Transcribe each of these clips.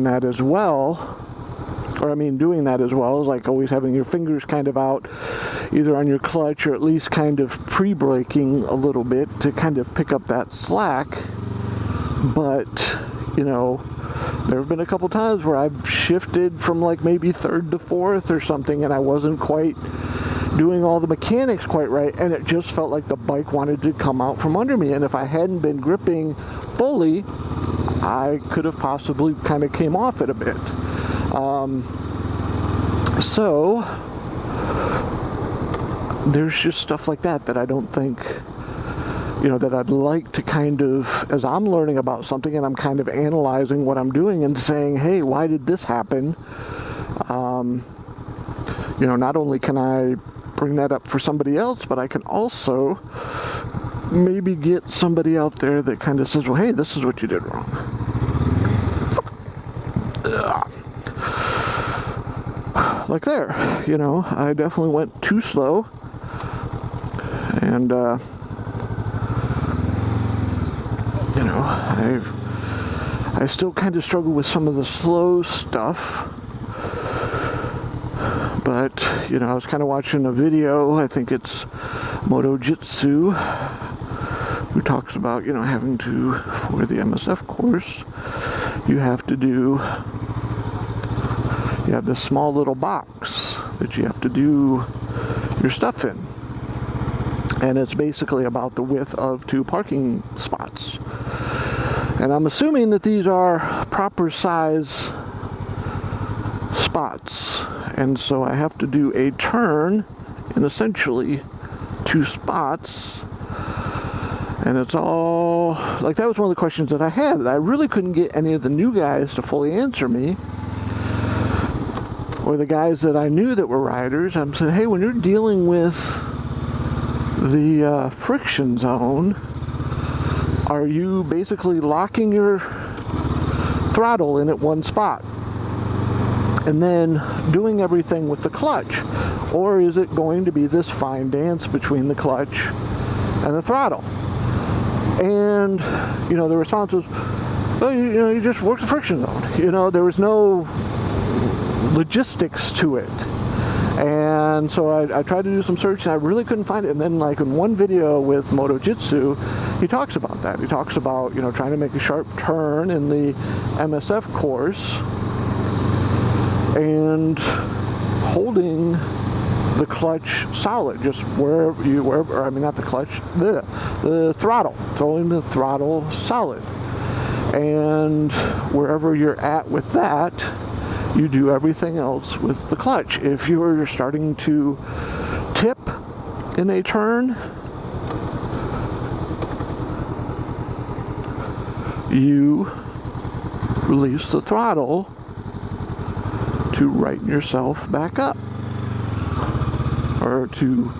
that as well. Or I mean doing that as well, like always having your fingers kind of out either on your clutch or at least kind of pre-braking a little bit to kind of pick up that slack. But, you know, there have been a couple times where I've shifted from like maybe third to fourth or something, and I wasn't quite doing all the mechanics quite right, and it just felt like the bike wanted to come out from under me. And if I hadn't been gripping fully, I could have possibly kind of came off it a bit. So there's just stuff like that I don't think, you know, that I'd like to kind of, as I'm learning about something and I'm kind of analyzing what I'm doing and saying, hey, why did this happen? You know, not only can I bring that up for somebody else, but I can also maybe get somebody out there that kind of says, well, hey, this is what you did wrong. Like there, you know, I definitely went too slow, and you know, I still kind of struggle with some of the slow stuff. But, you know, I was kind of watching a video, I think it's Moto Jitsu, who talks about, you know, having to, for the MSF course, you have to do, you have this small little box that you have to do your stuff in. And it's basically about the width of 2 parking spots. And I'm assuming that these are proper size spots. And so I have to do a turn in essentially 2 spots. And it's all, like, that was one of the questions that I had. I really couldn't get any of the new guys to fully answer me. Or the guys that I knew that were riders. I'm saying, hey, when you're dealing with the friction zone, are you basically locking your throttle in at one spot and then doing everything with the clutch? Or is it going to be this fine dance between the clutch and the throttle? And, you know, the response was, well, you know, you just work the friction zone. You know, there was no logistics to it. And so I tried to do some search and I really couldn't find it. And then, like, in one video with Moto Jitsu, he talks about that. He talks about, you know, trying to make a sharp turn in the MSF course and holding the clutch solid, just wherever, I mean, not the clutch, the throttle, holding the throttle solid. And wherever you're at with that, you do everything else with the clutch. If you're starting to tip in a turn, you release the throttle to right yourself back up. Or to,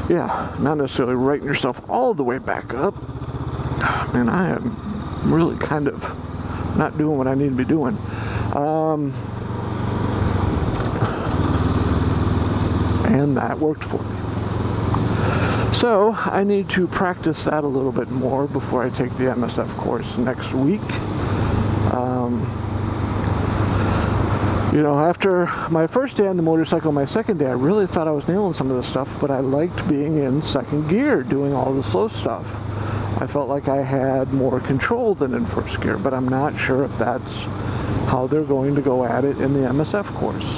yeah, not necessarily right yourself all the way back up. Man, I am really kind of not doing what I need to be doing. And that worked for me. So I need to practice that a little bit more before I take the MSF course next week. You know, after my first day on the motorcycle, my second day, I really thought I was nailing some of the stuff, but I liked being in second gear, doing all the slow stuff. I felt like I had more control than in first gear, but I'm not sure if that's how they're going to go at it in the MSF course.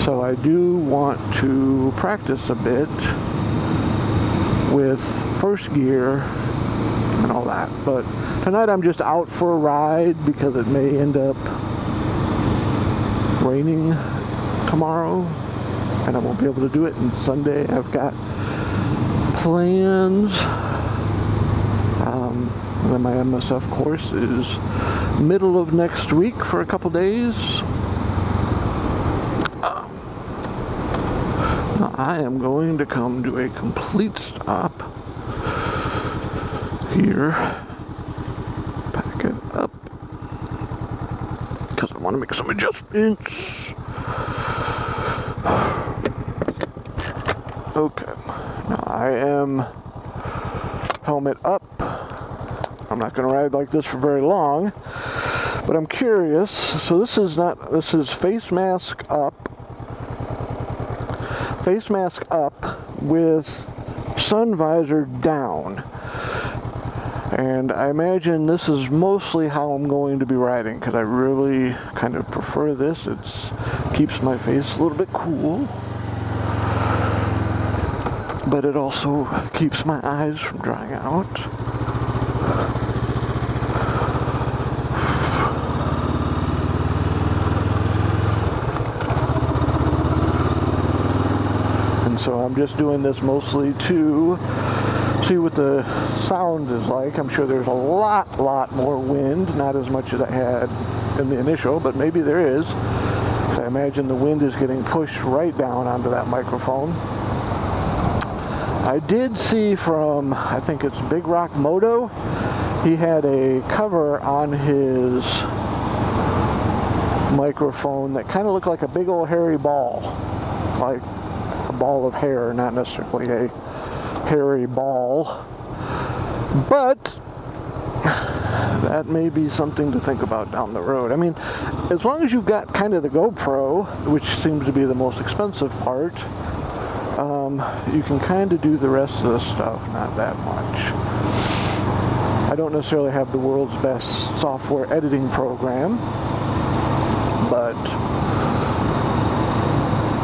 So I do want to practice a bit with first gear and all that. But tonight I'm just out for a ride because it may end up raining tomorrow and I won't be able to do it. And Sunday I've got plans. And then my MSF course is middle of next week for a couple days. Now I am going to come to a complete stop here. Pack it up because I want to make some adjustments. Okay, now I am helmet up. I'm not going to ride like this for very long, But I'm curious, so this is face mask up with sun visor down. And I imagine this is mostly how I'm going to be riding, because I really kind of prefer this. It keeps my face a little bit cool, but it also keeps my eyes from drying out. And so I'm just doing this mostly to see what the sound is like. I'm sure there's a lot more wind, not as much as I had in the initial, but maybe there is. So I imagine the wind is getting pushed right down onto that microphone. I did see from, I think it's Big Rock Moto, he had a cover on his microphone that kind of looked like a big old hairy ball, like a ball of hair, not necessarily a hairy ball, but that may be something to think about down the road. I mean, as long as you've got kind of the GoPro, which seems to be the most expensive part, you can kind of do the rest of the stuff, not that much. I don't necessarily have the world's best software editing program, but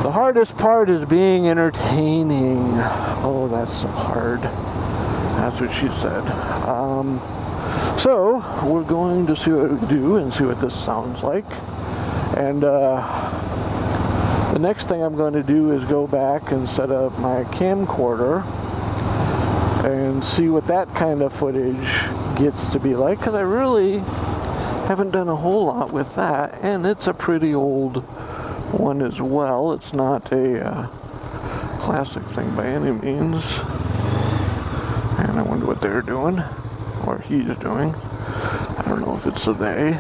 the hardest part is being entertaining. Oh, that's so hard. That's what she said. So, we're going to see what we do and see what this sounds like. And the next thing I'm going to do is go back and set up my camcorder and see what that kind of footage gets to be like, because I really haven't done a whole lot with that, and it's a pretty old one as well. It's not a classic thing by any means. And I wonder what they're doing, or he's doing. I don't know if it's a they.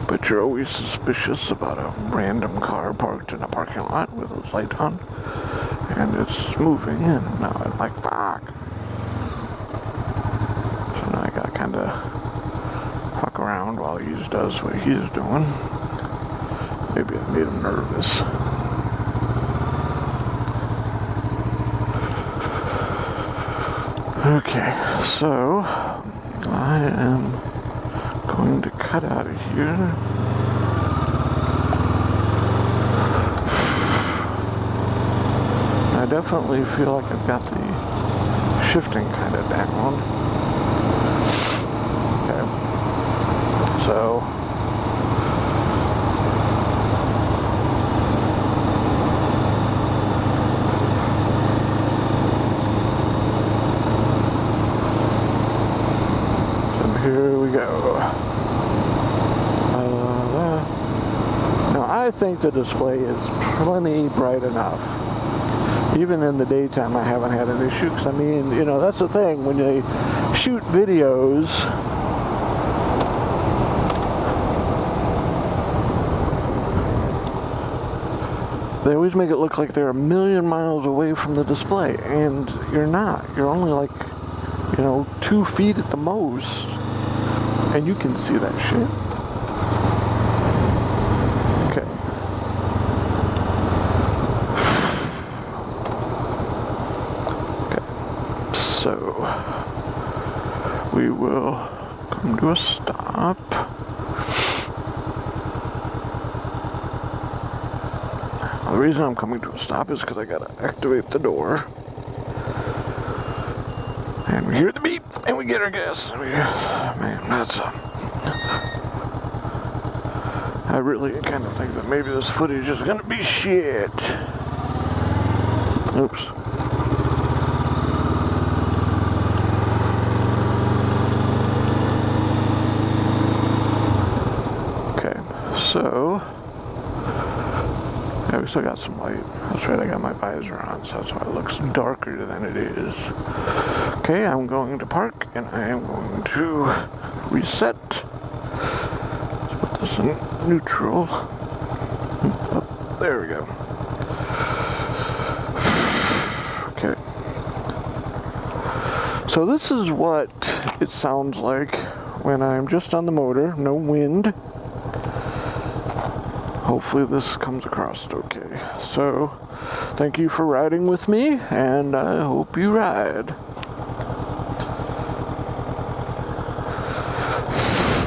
But you're always suspicious about a random car parked in a parking lot with its light on, and it's moving, and now I'm like, fuck. So now I gotta kind of fuck around while he does what he's doing. Maybe I made him nervous. Okay, so I am going to cut out of here. I definitely feel like I've got the shifting kind of down. Okay, so here we go. Now I think the display is plenty bright enough. Even in the daytime I haven't had an issue, because I mean, you know, that's the thing, when they shoot videos, they always make it look like they're a million miles away from the display, and you're not. You're only like, you know, 2 feet at the most. And you can see that shit. Okay. Okay. So we will come to a stop. The reason I'm coming to a stop is because I gotta activate the door. And we hear the beep, and we get our gas. Man, that's I really kind of think that maybe this footage is gonna be shit. Oops. Okay, so yeah, we still got some light. That's right, I got my visor on, so that's why it looks darker than it is. Okay, I'm going to park, and I am going to reset. Let's put this in neutral. Oh, there we go. Okay. So this is what it sounds like when I'm just on the motor, no wind. Hopefully this comes across okay. So thank you for riding with me, and I hope you ride.